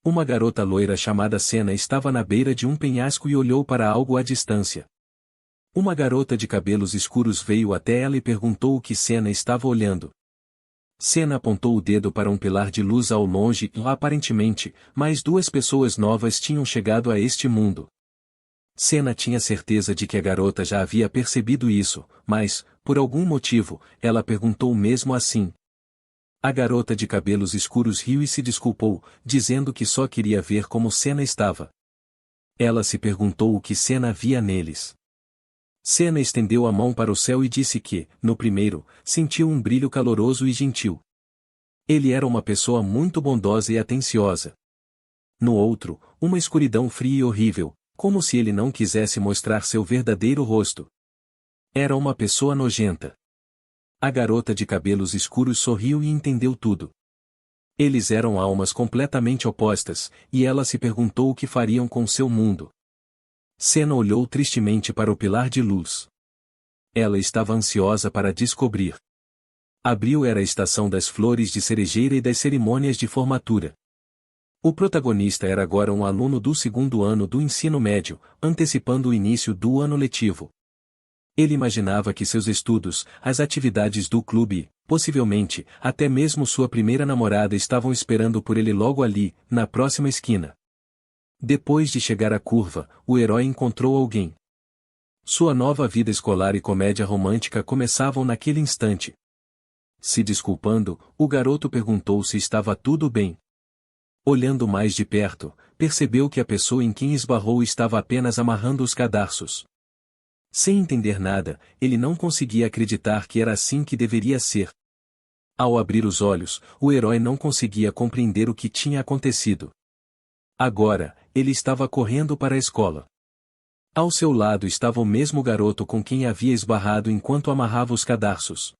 Uma garota loira chamada Senna estava na beira de um penhasco e olhou para algo à distância. Uma garota de cabelos escuros veio até ela e perguntou o que Senna estava olhando. Senna apontou o dedo para um pilar de luz ao longe e, aparentemente, mais duas pessoas novas tinham chegado a este mundo. Senna tinha certeza de que a garota já havia percebido isso, mas, por algum motivo, ela perguntou mesmo assim. A garota de cabelos escuros riu e se desculpou, dizendo que só queria ver como Senna estava. Ela se perguntou o que Senna via neles. Senna estendeu a mão para o céu e disse que, no primeiro, sentiu um brilho caloroso e gentil. Ele era uma pessoa muito bondosa e atenciosa. No outro, uma escuridão fria e horrível, como se ele não quisesse mostrar seu verdadeiro rosto. Era uma pessoa nojenta. A garota de cabelos escuros sorriu e entendeu tudo. Eles eram almas completamente opostas, e ela se perguntou o que fariam com seu mundo. Senna olhou tristemente para o pilar de luz. Ela estava ansiosa para descobrir. Abril era a estação das flores de cerejeira e das cerimônias de formatura. O protagonista era agora um aluno do segundo ano do ensino médio, antecipando o início do ano letivo. Ele imaginava que seus estudos, as atividades do clube e, possivelmente, até mesmo sua primeira namorada estavam esperando por ele logo ali, na próxima esquina. Depois de chegar à curva, o herói encontrou alguém. Sua nova vida escolar e comédia romântica começavam naquele instante. Se desculpando, o garoto perguntou se estava tudo bem. Olhando mais de perto, percebeu que a pessoa em quem esbarrou estava apenas amarrando os cadarços. Sem entender nada, ele não conseguia acreditar que era assim que deveria ser. Ao abrir os olhos, o herói não conseguia compreender o que tinha acontecido. Agora, ele estava correndo para a escola. Ao seu lado estava o mesmo garoto com quem havia esbarrado enquanto amarrava os cadarços.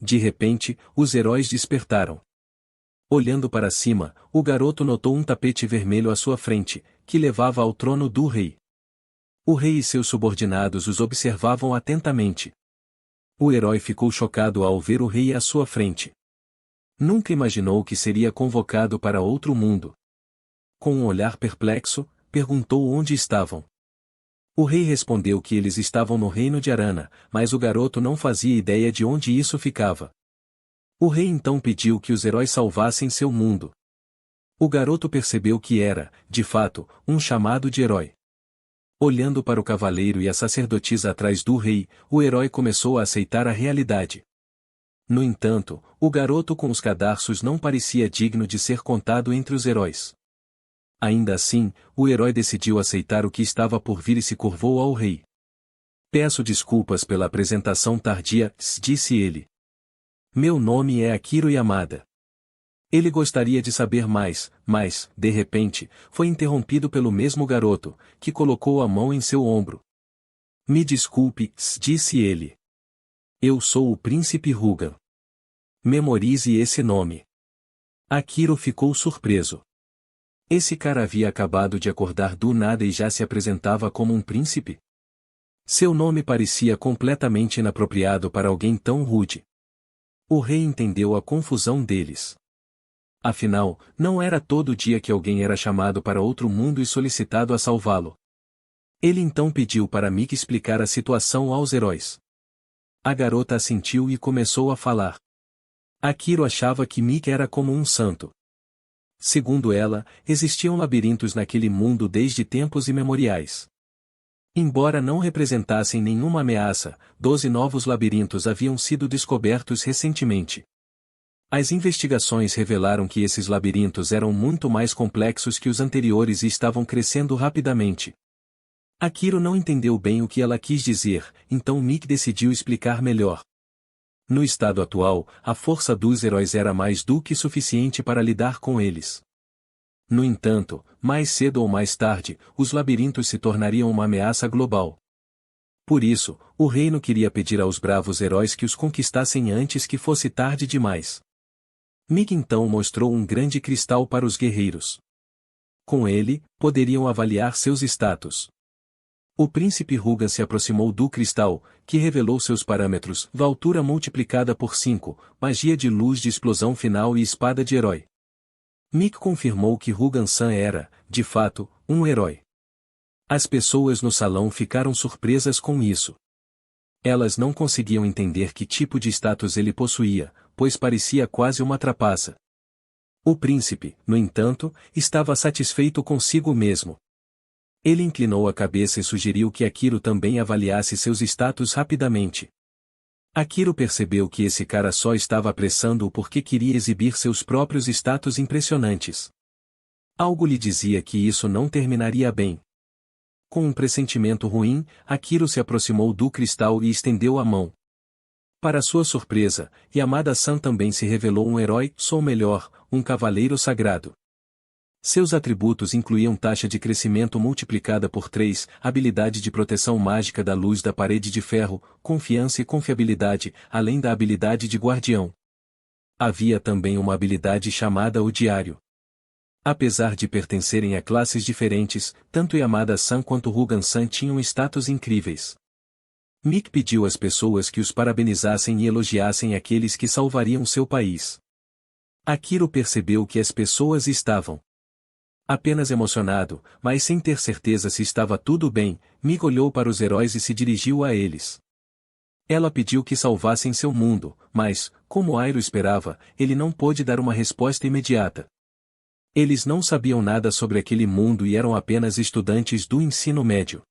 De repente, os heróis despertaram. Olhando para cima, o garoto notou um tapete vermelho à sua frente, que levava ao trono do rei. O rei e seus subordinados os observavam atentamente. O herói ficou chocado ao ver o rei à sua frente. Nunca imaginou que seria convocado para outro mundo. Com um olhar perplexo, perguntou onde estavam. O rei respondeu que eles estavam no reino de Arana, mas o garoto não fazia ideia de onde isso ficava. O rei então pediu que os heróis salvassem seu mundo. O garoto percebeu que era, de fato, um chamado de herói. Olhando para o cavaleiro e a sacerdotisa atrás do rei, o herói começou a aceitar a realidade. No entanto, o garoto com os cadarços não parecia digno de ser contado entre os heróis. Ainda assim, o herói decidiu aceitar o que estava por vir e se curvou ao rei. Peço desculpas pela apresentação tardia, disse ele. Meu nome é Akiro Yamada. Ele gostaria de saber mais, mas, de repente, foi interrompido pelo mesmo garoto, que colocou a mão em seu ombro. Me desculpe, disse ele. Eu sou o príncipe Ruga. Memorize esse nome. Akiro ficou surpreso. Esse cara havia acabado de acordar do nada e já se apresentava como um príncipe? Seu nome parecia completamente inapropriado para alguém tão rude. O rei entendeu a confusão deles. Afinal, não era todo dia que alguém era chamado para outro mundo e solicitado a salvá-lo. Ele então pediu para Mickey explicar a situação aos heróis. A garota assentiu e começou a falar. Akiro achava que Mickey era como um santo. Segundo ela, existiam labirintos naquele mundo desde tempos imemoriais. Embora não representassem nenhuma ameaça, 12 novos labirintos haviam sido descobertos recentemente. As investigações revelaram que esses labirintos eram muito mais complexos que os anteriores e estavam crescendo rapidamente. Akiro não entendeu bem o que ela quis dizer, então Mickey decidiu explicar melhor. No estado atual, a força dos heróis era mais do que suficiente para lidar com eles. No entanto, mais cedo ou mais tarde, os labirintos se tornariam uma ameaça global. Por isso, o reino queria pedir aos bravos heróis que os conquistassem antes que fosse tarde demais. Mickey então mostrou um grande cristal para os guerreiros. Com ele, poderiam avaliar seus status. O príncipe Ruga se aproximou do cristal, que revelou seus parâmetros: altura multiplicada por 5, magia de luz de explosão final e espada de herói. Mick confirmou que Rugan-san era, de fato, um herói. As pessoas no salão ficaram surpresas com isso. Elas não conseguiam entender que tipo de status ele possuía, pois parecia quase uma trapaça. O príncipe, no entanto, estava satisfeito consigo mesmo. Ele inclinou a cabeça e sugeriu que Akiro também avaliasse seus status rapidamente. Akiro percebeu que esse cara só estava apressando-o porque queria exibir seus próprios status impressionantes. Algo lhe dizia que isso não terminaria bem. Com um pressentimento ruim, Akiro se aproximou do cristal e estendeu a mão. Para sua surpresa, Yamada-san também se revelou um herói, ou melhor, um cavaleiro sagrado. Seus atributos incluíam taxa de crescimento multiplicada por 3, habilidade de proteção mágica da luz da parede de ferro, confiança e confiabilidade, além da habilidade de guardião. Havia também uma habilidade chamada o Diário. Apesar de pertencerem a classes diferentes, tanto Yamada-san quanto Rugan-san tinham status incríveis. Mick pediu às pessoas que os parabenizassem e elogiassem aqueles que salvariam seu país. Akiro percebeu que as pessoas estavam apenas emocionado, mas sem ter certeza se estava tudo bem. Mick olhou para os heróis e se dirigiu a eles. Ela pediu que salvassem seu mundo, mas, como Airo esperava, ele não pôde dar uma resposta imediata. Eles não sabiam nada sobre aquele mundo e eram apenas estudantes do ensino médio.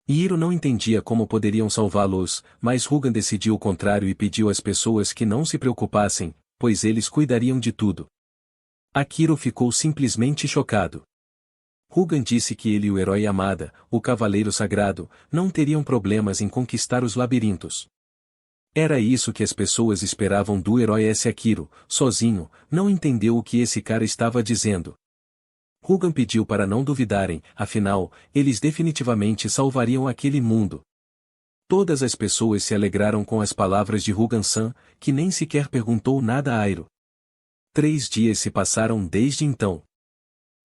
Iiro não entendia como poderiam salvá-los, mas Rugan decidiu o contrário e pediu às pessoas que não se preocupassem, pois eles cuidariam de tudo. Akiro ficou simplesmente chocado. Rugan disse que ele e o herói Yamada, o cavaleiro sagrado, não teriam problemas em conquistar os labirintos. Era isso que as pessoas esperavam do herói. Akiro, sozinho, não entendeu o que esse cara estava dizendo. Rugan pediu para não duvidarem, afinal, eles definitivamente salvariam aquele mundo. Todas as pessoas se alegraram com as palavras de Rugan-san, que nem sequer perguntou nada a Airo. 3 dias se passaram desde então.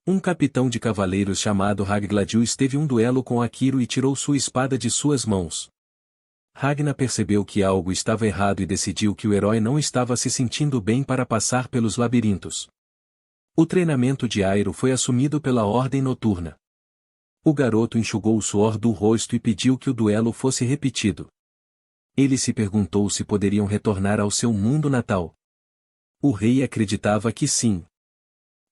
Um capitão de cavaleiros chamado Raggladius teve um duelo com Akiro e tirou sua espada de suas mãos. Ragnar percebeu que algo estava errado e decidiu que o herói não estava se sentindo bem para passar pelos labirintos. O treinamento de Airo foi assumido pela Ordem Noturna. O garoto enxugou o suor do rosto e pediu que o duelo fosse repetido. Ele se perguntou se poderiam retornar ao seu mundo natal. O rei acreditava que sim.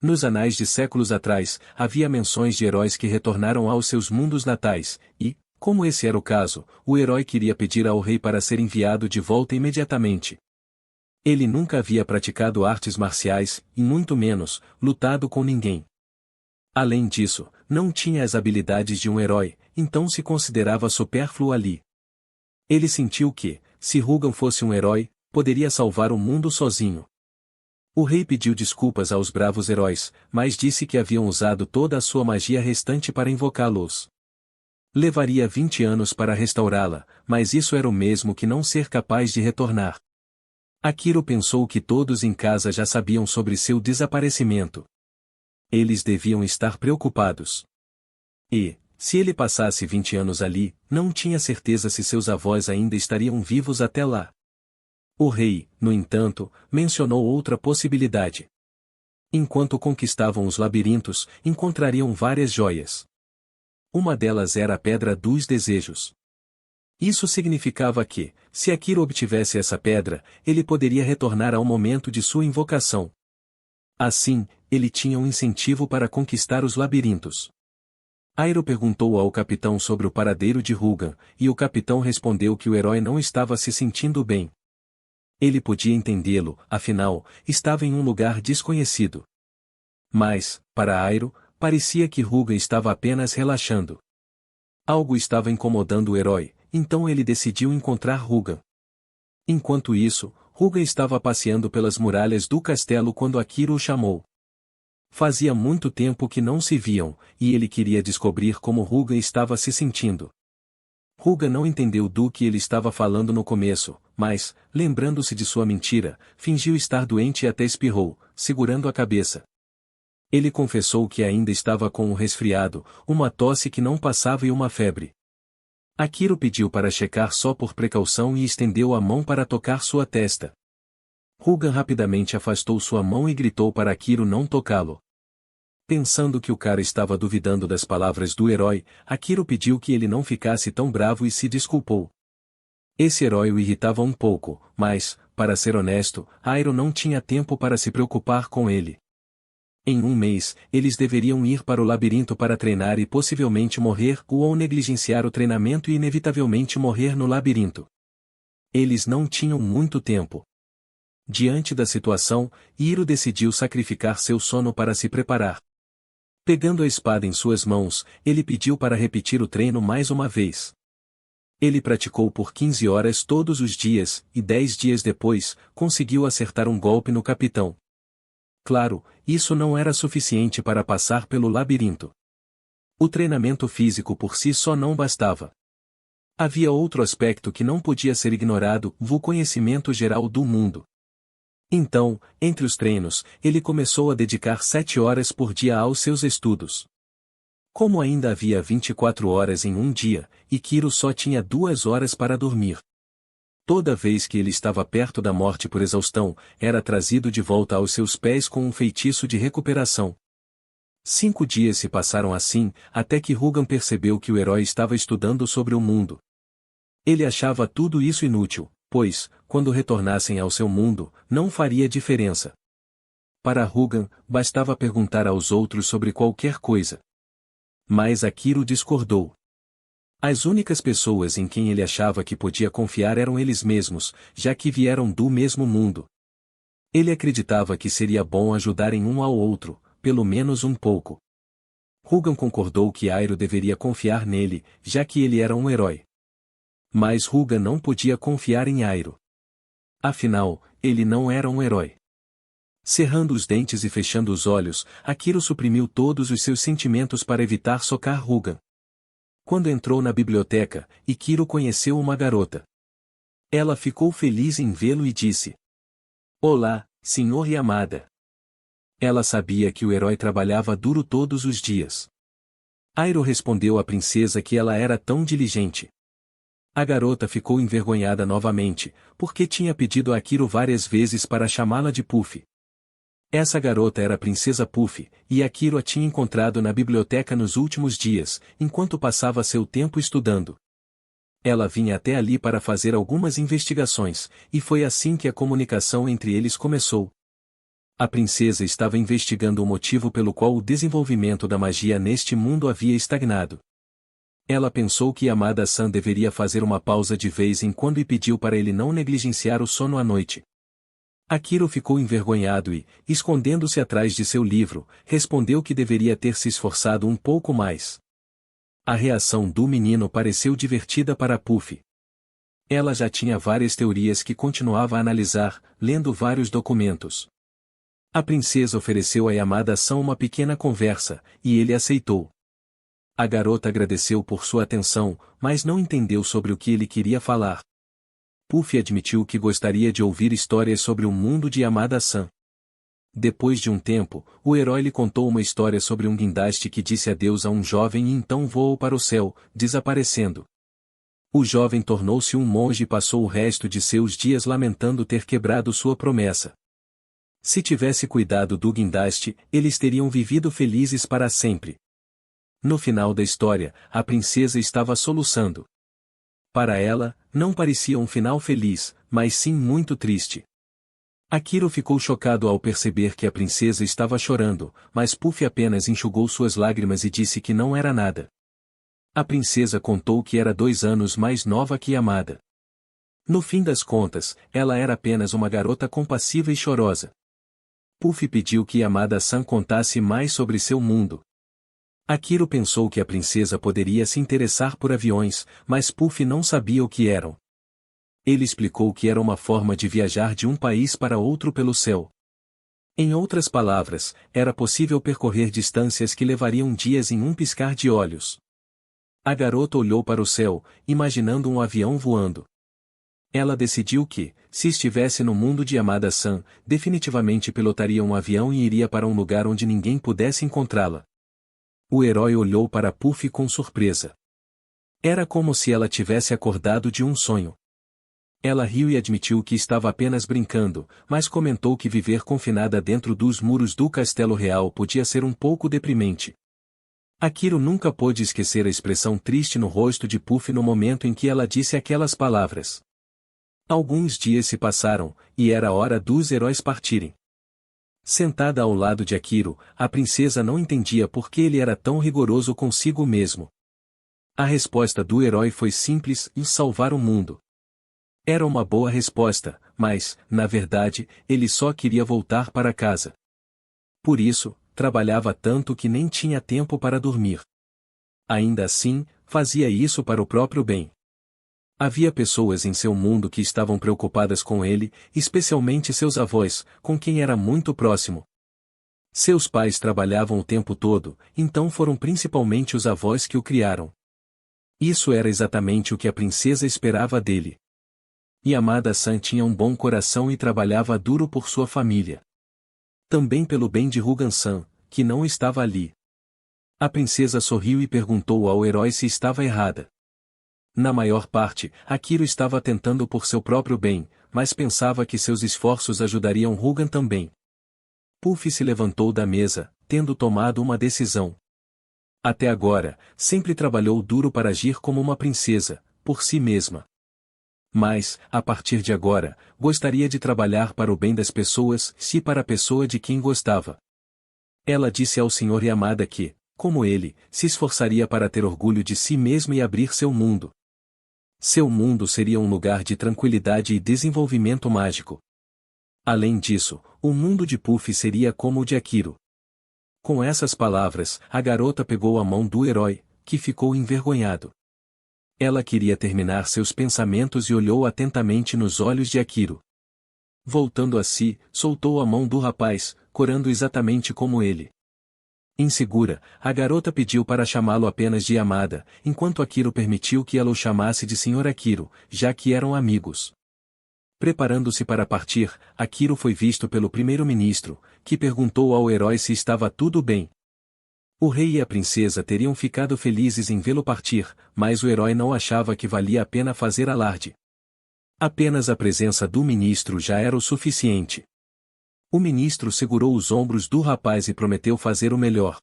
Nos anais de séculos atrás, havia menções de heróis que retornaram aos seus mundos natais, e, como esse era o caso, o herói queria pedir ao rei para ser enviado de volta imediatamente. Ele nunca havia praticado artes marciais, e muito menos, lutado com ninguém. Além disso, não tinha as habilidades de um herói, então se considerava supérfluo ali. Ele sentiu que, se Rugan fosse um herói, poderia salvar o mundo sozinho. O rei pediu desculpas aos bravos heróis, mas disse que haviam usado toda a sua magia restante para invocá-los. Levaria 20 anos para restaurá-la, mas isso era o mesmo que não ser capaz de retornar. Akiro pensou que todos em casa já sabiam sobre seu desaparecimento. Eles deviam estar preocupados. E, se ele passasse 20 anos ali, não tinha certeza se seus avós ainda estariam vivos até lá. O rei, no entanto, mencionou outra possibilidade. Enquanto conquistavam os labirintos, encontrariam várias joias. Uma delas era a Pedra dos Desejos. Isso significava que, se Akiro obtivesse essa pedra, ele poderia retornar ao momento de sua invocação. Assim, ele tinha um incentivo para conquistar os labirintos. Airo perguntou ao capitão sobre o paradeiro de Rugan, e o capitão respondeu que o herói não estava se sentindo bem. Ele podia entendê-lo, afinal, estava em um lugar desconhecido. Mas, para Airo, parecia que Rugan estava apenas relaxando. Algo estava incomodando o herói, então ele decidiu encontrar Rugan. Enquanto isso, Rugan estava passeando pelas muralhas do castelo quando Akiro o chamou. Fazia muito tempo que não se viam, e ele queria descobrir como Rugan estava se sentindo. Rugan não entendeu do que ele estava falando no começo, mas, lembrando-se de sua mentira, fingiu estar doente e até espirrou, segurando a cabeça. Ele confessou que ainda estava com um resfriado, uma tosse que não passava e uma febre. Akiro pediu para checar só por precaução e estendeu a mão para tocar sua testa. Rugan rapidamente afastou sua mão e gritou para Akiro não tocá-lo. Pensando que o cara estava duvidando das palavras do herói, Akiro pediu que ele não ficasse tão bravo e se desculpou. Esse herói o irritava um pouco, mas, para ser honesto, Airo não tinha tempo para se preocupar com ele. Em um mês, eles deveriam ir para o labirinto para treinar e possivelmente morrer ou negligenciar o treinamento e inevitavelmente morrer no labirinto. Eles não tinham muito tempo. Diante da situação, Iro decidiu sacrificar seu sono para se preparar. Pegando a espada em suas mãos, ele pediu para repetir o treino mais uma vez. Ele praticou por 15 horas todos os dias, e 10 dias depois, conseguiu acertar um golpe no capitão. Claro, isso não era suficiente para passar pelo labirinto. O treinamento físico por si só não bastava. Havia outro aspecto que não podia ser ignorado, o conhecimento geral do mundo. Então, entre os treinos, ele começou a dedicar 7 horas por dia aos seus estudos. Como ainda havia 24 horas em um dia, Ikiro só tinha 2 horas para dormir. Toda vez que ele estava perto da morte por exaustão, era trazido de volta aos seus pés com um feitiço de recuperação. 5 dias se passaram assim, até que Rugan percebeu que o herói estava estudando sobre o mundo. Ele achava tudo isso inútil, pois, quando retornassem ao seu mundo, não faria diferença. Para Rugan, bastava perguntar aos outros sobre qualquer coisa. Mas Akiro discordou. As únicas pessoas em quem ele achava que podia confiar eram eles mesmos, já que vieram do mesmo mundo. Ele acreditava que seria bom ajudarem um ao outro, pelo menos um pouco. Rugan concordou que Airo deveria confiar nele, já que ele era um herói. Mas Rugan não podia confiar em Airo. Afinal, ele não era um herói. Cerrando os dentes e fechando os olhos, Akiro suprimiu todos os seus sentimentos para evitar socar Rugan. Quando entrou na biblioteca, Ikiro conheceu uma garota. Ela ficou feliz em vê-lo e disse: "Olá, Sr. Yamada." Ela sabia que o herói trabalhava duro todos os dias. Airo respondeu à princesa que ela era tão diligente. A garota ficou envergonhada novamente, porque tinha pedido a Akiro várias vezes para chamá-la de Puff. Essa garota era a Princesa Puff, e Akiro a tinha encontrado na biblioteca nos últimos dias, enquanto passava seu tempo estudando. Ela vinha até ali para fazer algumas investigações, e foi assim que a comunicação entre eles começou. A princesa estava investigando o motivo pelo qual o desenvolvimento da magia neste mundo havia estagnado. Ela pensou que Yamada-san deveria fazer uma pausa de vez em quando e pediu para ele não negligenciar o sono à noite. Akiro ficou envergonhado e, escondendo-se atrás de seu livro, respondeu que deveria ter se esforçado um pouco mais. A reação do menino pareceu divertida para Puff. Ela já tinha várias teorias que continuava a analisar, lendo vários documentos. A princesa ofereceu a Yamada-san uma pequena conversa, e ele aceitou. A garota agradeceu por sua atenção, mas não entendeu sobre o que ele queria falar. Puff admitiu que gostaria de ouvir histórias sobre o mundo de Yamada-san. Depois de um tempo, o herói lhe contou uma história sobre um guindaste que disse adeus a um jovem e então voou para o céu, desaparecendo. O jovem tornou-se um monge e passou o resto de seus dias lamentando ter quebrado sua promessa. Se tivesse cuidado do guindaste, eles teriam vivido felizes para sempre. No final da história, a princesa estava soluçando. Para ela, não parecia um final feliz, mas sim muito triste. Akiro ficou chocado ao perceber que a princesa estava chorando, mas Puff apenas enxugou suas lágrimas e disse que não era nada. A princesa contou que era 2 anos mais nova que Yamada. No fim das contas, ela era apenas uma garota compassiva e chorosa. Puff pediu que Yamada-san contasse mais sobre seu mundo. Akiro pensou que a princesa poderia se interessar por aviões, mas Puff não sabia o que eram. Ele explicou que era uma forma de viajar de um país para outro pelo céu. Em outras palavras, era possível percorrer distâncias que levariam dias em um piscar de olhos. A garota olhou para o céu, imaginando um avião voando. Ela decidiu que, se estivesse no mundo de Yamada-san, definitivamente pilotaria um avião e iria para um lugar onde ninguém pudesse encontrá-la. O herói olhou para Puff com surpresa. Era como se ela tivesse acordado de um sonho. Ela riu e admitiu que estava apenas brincando, mas comentou que viver confinada dentro dos muros do Castelo Real podia ser um pouco deprimente. Akiro nunca pôde esquecer a expressão triste no rosto de Puff no momento em que ela disse aquelas palavras. Alguns dias se passaram, e era hora dos heróis partirem. Sentada ao lado de Akiro, a princesa não entendia por que ele era tão rigoroso consigo mesmo. A resposta do herói foi simples: e salvar o mundo. Era uma boa resposta, mas, na verdade, ele só queria voltar para casa. Por isso, trabalhava tanto que nem tinha tempo para dormir. Ainda assim, fazia isso para o próprio bem. Havia pessoas em seu mundo que estavam preocupadas com ele, especialmente seus avós, com quem era muito próximo. Seus pais trabalhavam o tempo todo, então foram principalmente os avós que o criaram. Isso era exatamente o que a princesa esperava dele. Yamada-san tinha um bom coração e trabalhava duro por sua família. Também pelo bem de Rugan-san, que não estava ali. A princesa sorriu e perguntou ao herói se estava errada. Na maior parte, Akiro estava tentando por seu próprio bem, mas pensava que seus esforços ajudariam Rugan também. Puff se levantou da mesa, tendo tomado uma decisão. Até agora, sempre trabalhou duro para agir como uma princesa, por si mesma. Mas, a partir de agora, gostaria de trabalhar para o bem das pessoas, se para a pessoa de quem gostava. Ela disse ao Sr. Yamada que, como ele, se esforçaria para ter orgulho de si mesmo e abrir seu mundo. Seu mundo seria um lugar de tranquilidade e desenvolvimento mágico. Além disso, o mundo de Puff seria como o de Akiro. Com essas palavras, a garota pegou a mão do herói, que ficou envergonhado. Ela queria terminar seus pensamentos e olhou atentamente nos olhos de Akiro. Voltando a si, soltou a mão do rapaz, corando exatamente como ele. Insegura, a garota pediu para chamá-lo apenas de Yamada, enquanto Akiro permitiu que ela o chamasse de Sr. Akiro, já que eram amigos. Preparando-se para partir, Akiro foi visto pelo primeiro-ministro, que perguntou ao herói se estava tudo bem. O rei e a princesa teriam ficado felizes em vê-lo partir, mas o herói não achava que valia a pena fazer alarde. Apenas a presença do ministro já era o suficiente. O ministro segurou os ombros do rapaz e prometeu fazer o melhor.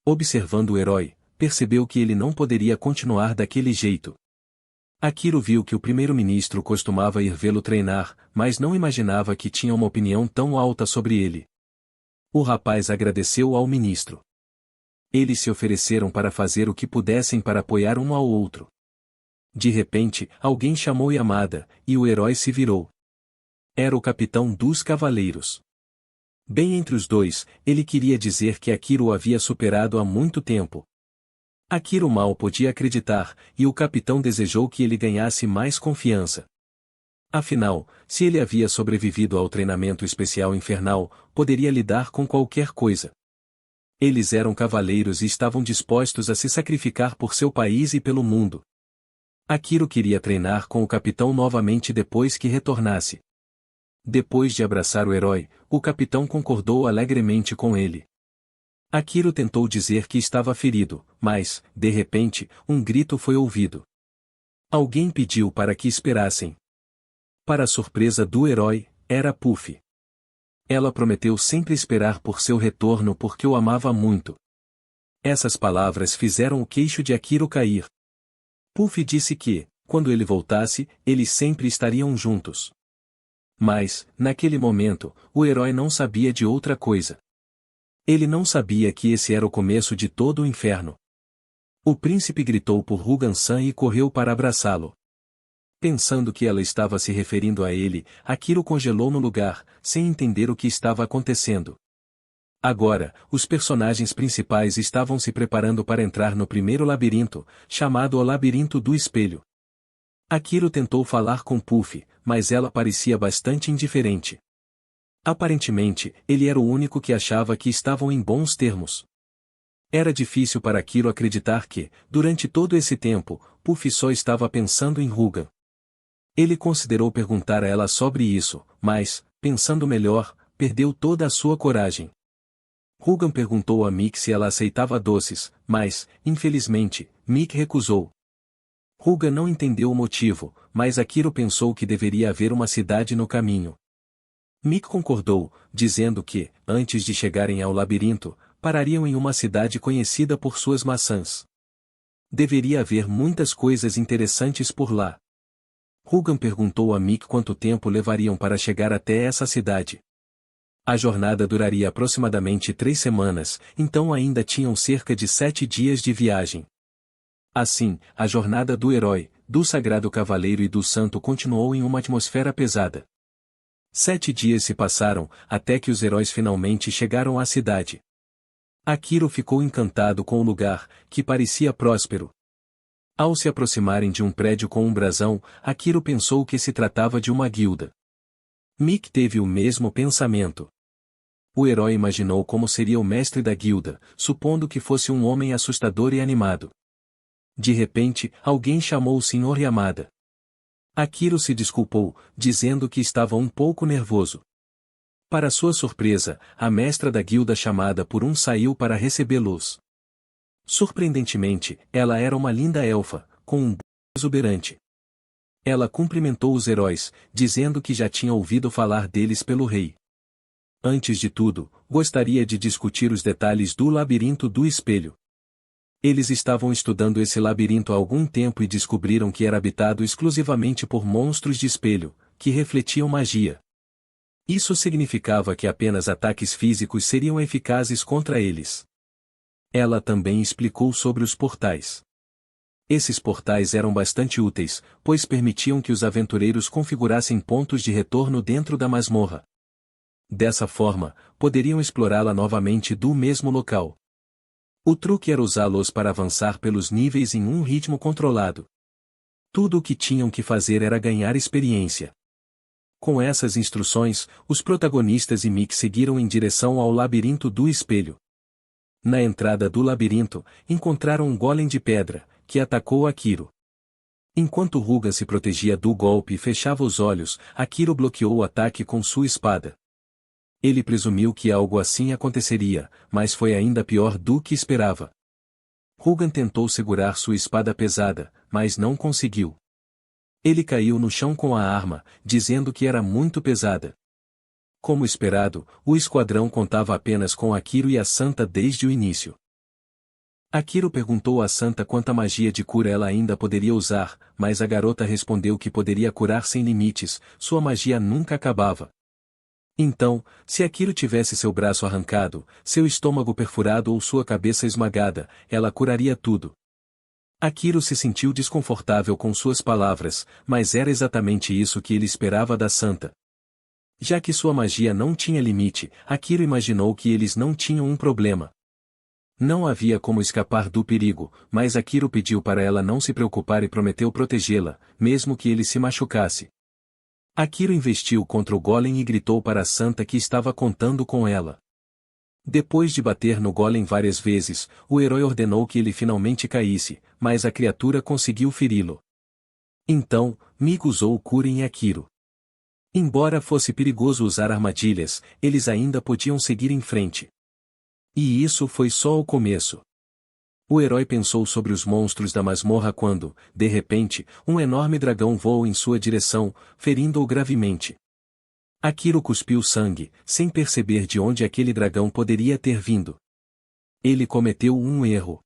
Observando o herói, percebeu que ele não poderia continuar daquele jeito. Akiro viu que o primeiro-ministro costumava ir vê-lo treinar, mas não imaginava que tinha uma opinião tão alta sobre ele. O rapaz agradeceu ao ministro. Eles se ofereceram para fazer o que pudessem para apoiar um ao outro. De repente, alguém chamou Yamada, e o herói se virou. Era o capitão dos cavaleiros. Bem entre os dois, ele queria dizer que Akiro o havia superado há muito tempo. Akiro mal podia acreditar, e o capitão desejou que ele ganhasse mais confiança. Afinal, se ele havia sobrevivido ao treinamento especial infernal, poderia lidar com qualquer coisa. Eles eram cavaleiros e estavam dispostos a se sacrificar por seu país e pelo mundo. Akiro queria treinar com o capitão novamente depois que retornasse. Depois de abraçar o herói, o capitão concordou alegremente com ele. Akiro tentou dizer que estava ferido, mas, de repente, um grito foi ouvido. Alguém pediu para que esperassem. Para a surpresa do herói, era Puff. Ela prometeu sempre esperar por seu retorno porque o amava muito. Essas palavras fizeram o queixo de Akiro cair. Puff disse que, quando ele voltasse, eles sempre estariam juntos. Mas, naquele momento, o herói não sabia de outra coisa. Ele não sabia que esse era o começo de todo o inferno. O príncipe gritou por Rugan-san e correu para abraçá-lo. Pensando que ela estava se referindo a ele, Akiro congelou no lugar, sem entender o que estava acontecendo. Agora, os personagens principais estavam se preparando para entrar no primeiro labirinto, chamado o Labirinto do Espelho. Akiro tentou falar com Puff, mas ela parecia bastante indiferente. Aparentemente, ele era o único que achava que estavam em bons termos. Era difícil para Akiro acreditar que, durante todo esse tempo, Puff só estava pensando em Rugan. Ele considerou perguntar a ela sobre isso, mas, pensando melhor, perdeu toda a sua coragem. Rugan perguntou a Mick se ela aceitava doces, mas, infelizmente, Mick recusou. Ruga não entendeu o motivo, mas Akiro pensou que deveria haver uma cidade no caminho. Mick concordou, dizendo que, antes de chegarem ao labirinto, parariam em uma cidade conhecida por suas maçãs. Deveria haver muitas coisas interessantes por lá. Rugan perguntou a Mick quanto tempo levariam para chegar até essa cidade. A jornada duraria aproximadamente 3 semanas, então ainda tinham cerca de 7 dias de viagem. Assim, a jornada do herói, do sagrado cavaleiro e do santo continuou em uma atmosfera pesada. 7 dias se passaram, até que os heróis finalmente chegaram à cidade. Akiro ficou encantado com o lugar, que parecia próspero. Ao se aproximarem de um prédio com um brasão, Akiro pensou que se tratava de uma guilda. Mick teve o mesmo pensamento. O herói imaginou como seria o mestre da guilda, supondo que fosse um homem assustador e animado. De repente, alguém chamou o Sr. Yamada. Akiro se desculpou, dizendo que estava um pouco nervoso. Para sua surpresa, a mestra da guilda chamada por um saiu para recebê-los. Surpreendentemente, ela era uma linda elfa, com um brilho exuberante. Ela cumprimentou os heróis, dizendo que já tinha ouvido falar deles pelo rei. Antes de tudo, gostaria de discutir os detalhes do labirinto do espelho. Eles estavam estudando esse labirinto há algum tempo e descobriram que era habitado exclusivamente por monstros de espelho, que refletiam magia. Isso significava que apenas ataques físicos seriam eficazes contra eles. Ela também explicou sobre os portais. Esses portais eram bastante úteis, pois permitiam que os aventureiros configurassem pontos de retorno dentro da masmorra. Dessa forma, poderiam explorá-la novamente do mesmo local. O truque era usá-los para avançar pelos níveis em um ritmo controlado. Tudo o que tinham que fazer era ganhar experiência. Com essas instruções, os protagonistas e Mick seguiram em direção ao labirinto do espelho. Na entrada do labirinto, encontraram um golem de pedra, que atacou Akiro. Enquanto Ruga se protegia do golpe e fechava os olhos, Akiro bloqueou o ataque com sua espada. Ele presumiu que algo assim aconteceria, mas foi ainda pior do que esperava. Rugan tentou segurar sua espada pesada, mas não conseguiu. Ele caiu no chão com a arma, dizendo que era muito pesada. Como esperado, o esquadrão contava apenas com Akiro e a Santa desde o início. Akiro perguntou à Santa quanta magia de cura ela ainda poderia usar, mas a garota respondeu que poderia curar sem limites, sua magia nunca acabava. Então, se Akiro tivesse seu braço arrancado, seu estômago perfurado ou sua cabeça esmagada, ela curaria tudo. Akiro se sentiu desconfortável com suas palavras, mas era exatamente isso que ele esperava da Santa. Já que sua magia não tinha limite, Akiro imaginou que eles não tinham um problema. Não havia como escapar do perigo, mas Akiro pediu para ela não se preocupar e prometeu protegê-la, mesmo que ele se machucasse. Akiro investiu contra o golem e gritou para a Santa que estava contando com ela. Depois de bater no golem várias vezes, o herói ordenou que ele finalmente caísse, mas a criatura conseguiu feri-lo. Então, Mick usou cura em Akiro. Embora fosse perigoso usar armadilhas, eles ainda podiam seguir em frente. E isso foi só o começo. O herói pensou sobre os monstros da masmorra quando, de repente, um enorme dragão voou em sua direção, ferindo-o gravemente. Akiro cuspiu sangue, sem perceber de onde aquele dragão poderia ter vindo. Ele cometeu um erro.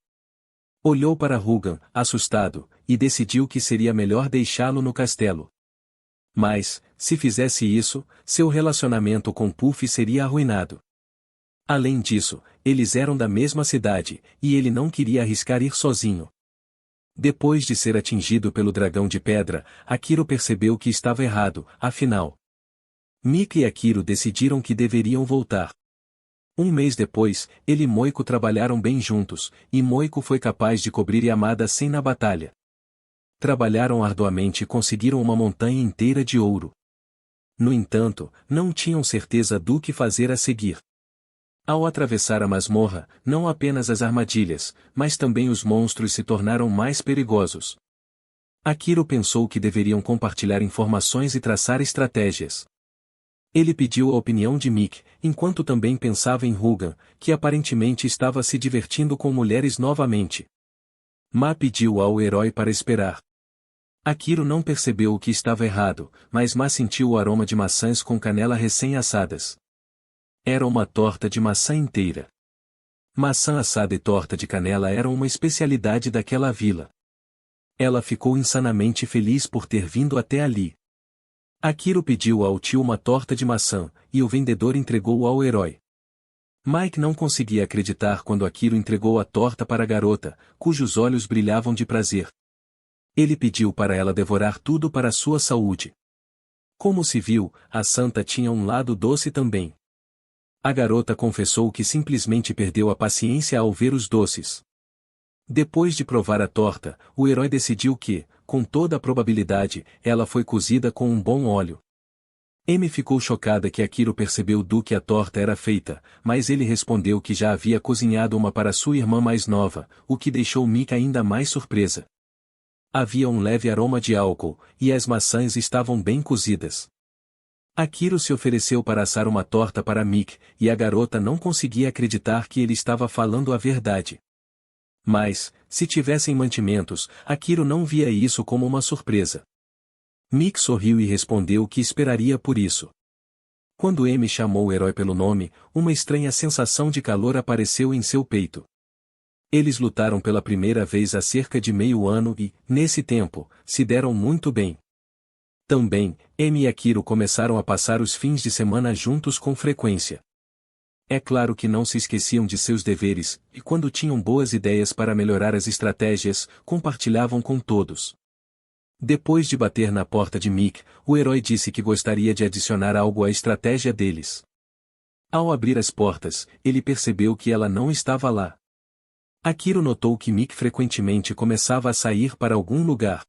Olhou para Rugan, assustado, e decidiu que seria melhor deixá-lo no castelo. Mas, se fizesse isso, seu relacionamento com Puff seria arruinado. Além disso, eles eram da mesma cidade, e ele não queria arriscar ir sozinho. Depois de ser atingido pelo dragão de pedra, Akiro percebeu que estava errado, afinal. Mick e Akiro decidiram que deveriam voltar. Um mês depois, ele e Moiko trabalharam bem juntos, e Moiko foi capaz de cobrir Yamada sem na batalha. Trabalharam arduamente e conseguiram uma montanha inteira de ouro. No entanto, não tinham certeza do que fazer a seguir. Ao atravessar a masmorra, não apenas as armadilhas, mas também os monstros se tornaram mais perigosos. Akiro pensou que deveriam compartilhar informações e traçar estratégias. Ele pediu a opinião de Mick, enquanto também pensava em Rugan, que aparentemente estava se divertindo com mulheres novamente. Ma pediu ao herói para esperar. Akiro não percebeu o que estava errado, mas sentiu o aroma de maçãs com canela recém-assadas. Era uma torta de maçã inteira. Maçã assada e torta de canela eram uma especialidade daquela vila. Ela ficou insanamente feliz por ter vindo até ali. Akiro pediu ao tio uma torta de maçã, e o vendedor entregou ao herói. Mike não conseguia acreditar quando Akiro entregou a torta para a garota, cujos olhos brilhavam de prazer. Ele pediu para ela devorar tudo para sua saúde. Como se viu, a santa tinha um lado doce também. A garota confessou que simplesmente perdeu a paciência ao ver os doces. Depois de provar a torta, o herói decidiu que, com toda a probabilidade, ela foi cozida com um bom óleo. Amy ficou chocada que Akiro percebeu do que a torta era feita, mas ele respondeu que já havia cozinhado uma para sua irmã mais nova, o que deixou Mika ainda mais surpresa. Havia um leve aroma de álcool, e as maçãs estavam bem cozidas. Akiro se ofereceu para assar uma torta para Mick, e a garota não conseguia acreditar que ele estava falando a verdade. Mas, se tivessem mantimentos, Akiro não via isso como uma surpresa. Mick sorriu e respondeu que esperaria por isso. Quando Amy chamou o herói pelo nome, uma estranha sensação de calor apareceu em seu peito. Eles lutaram pela primeira vez há cerca de meio ano e, nesse tempo, se deram muito bem. Também, Amy e Akiro começaram a passar os fins de semana juntos com frequência. É claro que não se esqueciam de seus deveres, e quando tinham boas ideias para melhorar as estratégias, compartilhavam com todos. Depois de bater na porta de Mick, o herói disse que gostaria de adicionar algo à estratégia deles. Ao abrir as portas, ele percebeu que ela não estava lá. Akiro notou que Mick frequentemente começava a sair para algum lugar.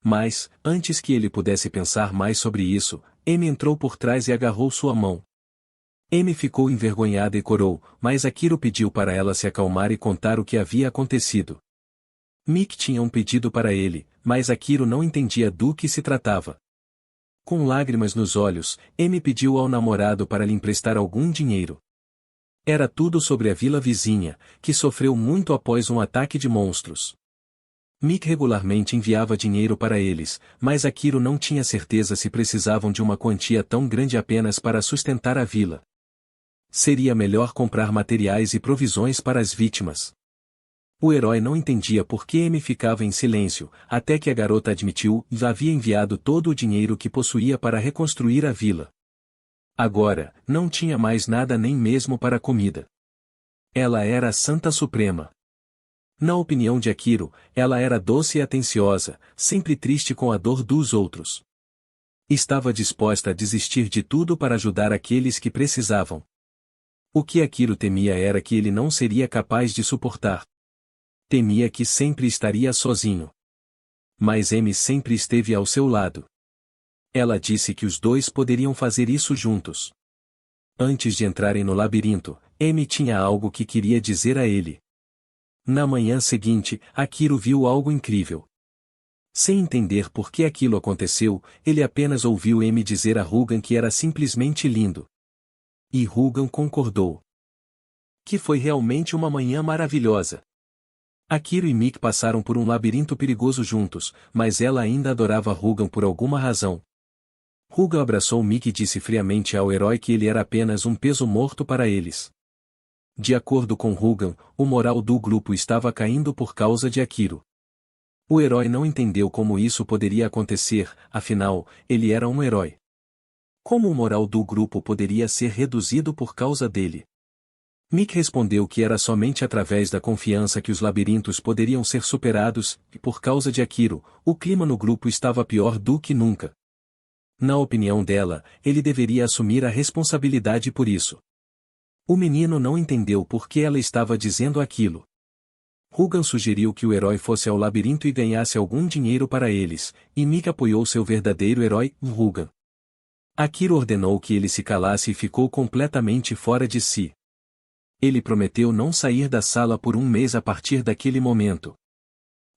Mas, antes que ele pudesse pensar mais sobre isso, Amy entrou por trás e agarrou sua mão. Amy ficou envergonhada e corou, mas Akiro pediu para ela se acalmar e contar o que havia acontecido. Mick tinha um pedido para ele, mas Akiro não entendia do que se tratava. Com lágrimas nos olhos, Amy pediu ao namorado para lhe emprestar algum dinheiro. Era tudo sobre a vila vizinha, que sofreu muito após um ataque de monstros. Mick regularmente enviava dinheiro para eles, mas Akiro não tinha certeza se precisavam de uma quantia tão grande apenas para sustentar a vila. Seria melhor comprar materiais e provisões para as vítimas. O herói não entendia por que Amy ficava em silêncio, até que a garota admitiu que havia enviado todo o dinheiro que possuía para reconstruir a vila. Agora, não tinha mais nada nem mesmo para comida. Ela era a Santa Suprema. Na opinião de Akiro, ela era doce e atenciosa, sempre triste com a dor dos outros. Estava disposta a desistir de tudo para ajudar aqueles que precisavam. O que Akiro temia era que ele não seria capaz de suportar. Temia que sempre estaria sozinho. Mas Amy sempre esteve ao seu lado. Ela disse que os dois poderiam fazer isso juntos. Antes de entrarem no labirinto, Amy tinha algo que queria dizer a ele. Na manhã seguinte, Akiro viu algo incrível. Sem entender por que aquilo aconteceu, ele apenas ouviu Amy dizer a Rugan que era simplesmente lindo. E Rugan concordou. Que foi realmente uma manhã maravilhosa. Akiro e Mick passaram por um labirinto perigoso juntos, mas ela ainda adorava Rugan por alguma razão. Rugan abraçou Mick e disse friamente ao herói que ele era apenas um peso morto para eles. De acordo com Rugan, o moral do grupo estava caindo por causa de Akiro. O herói não entendeu como isso poderia acontecer, afinal, ele era um herói. Como o moral do grupo poderia ser reduzido por causa dele? Mick respondeu que era somente através da confiança que os labirintos poderiam ser superados, e por causa de Akiro, o clima no grupo estava pior do que nunca. Na opinião dela, ele deveria assumir a responsabilidade por isso. O menino não entendeu por que ela estava dizendo aquilo. Rugan sugeriu que o herói fosse ao labirinto e ganhasse algum dinheiro para eles, e Mick apoiou seu verdadeiro herói, Rugan. Akiro ordenou que ele se calasse e ficou completamente fora de si. Ele prometeu não sair da sala por um mês a partir daquele momento.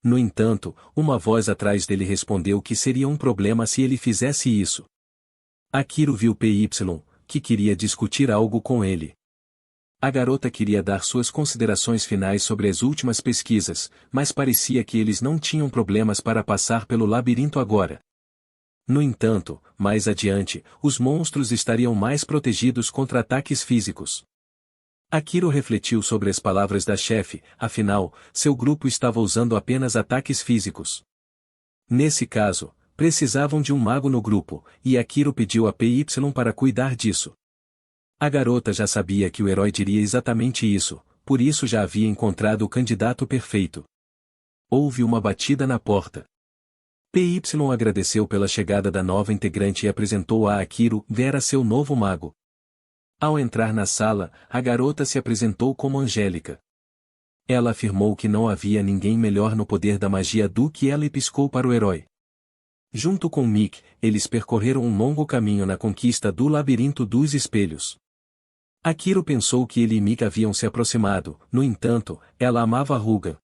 No entanto, uma voz atrás dele respondeu que seria um problema se ele fizesse isso. Akiro viu PY, que queria discutir algo com ele. A garota queria dar suas considerações finais sobre as últimas pesquisas, mas parecia que eles não tinham problemas para passar pelo labirinto agora. No entanto, mais adiante, os monstros estariam mais protegidos contra ataques físicos. Akiro refletiu sobre as palavras da chefe, afinal, seu grupo estava usando apenas ataques físicos. Nesse caso, precisavam de um mago no grupo, e Akiro pediu a PY para cuidar disso. A garota já sabia que o herói diria exatamente isso, por isso já havia encontrado o candidato perfeito. Houve uma batida na porta. PY agradeceu pela chegada da nova integrante e apresentou a Akiro Vera seu novo mago. Ao entrar na sala, a garota se apresentou como Angélica. Ela afirmou que não havia ninguém melhor no poder da magia do que ela e piscou para o herói. Junto com Mick, eles percorreram um longo caminho na conquista do Labirinto dos Espelhos. Akiro pensou que ele e Mick haviam se aproximado, no entanto, ela amava Ruga,